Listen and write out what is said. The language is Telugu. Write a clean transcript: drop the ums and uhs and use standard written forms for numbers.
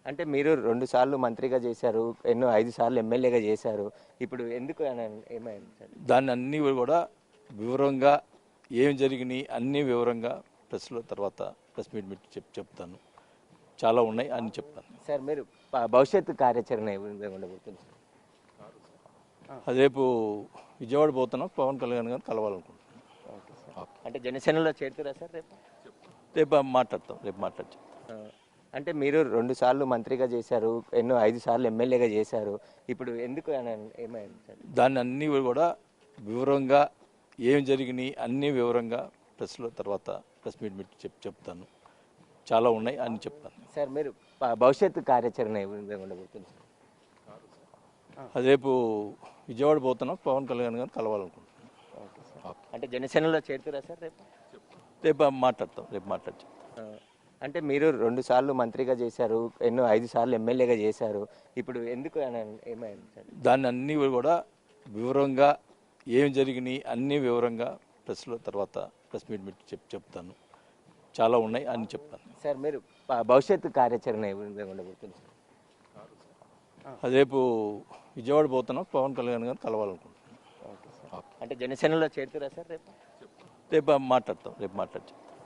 అంటే మీరు 2 సార్లు మంత్రిగా చేశారు. ఎన్నో 5 సార్లు ఎమ్మెల్యేగా చేశారు. ఇప్పుడు ఎందుకు అని ఏమైంది సార్? దాన్ని అన్నీ కూడా వివరంగా ఏం జరిగినాయి అన్నీ వివరంగా ప్రెస్ మీట్ చెప్తాను. చాలా ఉన్నాయి అని చెప్తాను. సార్ మీరు భవిష్యత్తు కార్యాచరణ ఏ విధంగా ఉండబోతుంది సార్? రేపు విజయవాడ పోతున్నాం, పవన్ కళ్యాణ్ గారిని కలవాలనుకుంటున్నాను. Okay sir. అంటే జనసేనలో చేరుతురా సార్ రేపు? రేపు మాట్లాడతాం. ఆ, అంటే మీరు 2 సార్లు మంత్రిగా చేశారు. ఎన్నో 5 సార్లు ఎమ్మెల్యేగా చేశారు. ఇప్పుడు ఎందుకు అని ఏమైంది సార్? దాన్ని అన్నీ కూడా వివరంగా ఏం జరిగినాయి అన్నీ వివరంగా ప్రెస్ మీట్ చెప్తాను. చాలా ఉన్నాయి అని చెప్తాను. సార్ మీరు భవిష్యత్తు కార్యాచరణ ఏ విధంగా ఉండబోతుంది సార్? రేపు విజయవాడ పోతున్నాం, పవన్ కళ్యాణ్ గారిని కలవాలనుకుంటున్నాను. Okay sir. అంటే జనసేనలో చేరుతురా సార్ రేపు? రేపు మాట్లాడతాం. ఆ, అంటే మీరు 2 సార్లు మంత్రిగా చేశారు. ఎన్నో 5 సార్లు ఎమ్మెల్యేగా చేశారు. ఇప్పుడు ఎందుకు అని ఏమైంది సార్? దాన్ని అన్నీ కూడా వివరంగా ఏం జరిగినాయి అన్నీ వివరంగా ప్రెస్ మీట్ చెప్తాను. చాలా ఉన్నాయి అని చెప్తాను. సార్ మీరు భవిష్యత్తు కార్యాచరణ ఏ విధంగా ఉండబోతుంది సార్? రేపు విజయవాడ పోతున్నాం, పవన్ కళ్యాణ్ గారిని కలవాలనుకుంటున్నాను. Okay sir. అంటే జనసేనలో చేరుతురా సార్ రేపు? రేపు మాట్లాడతాం.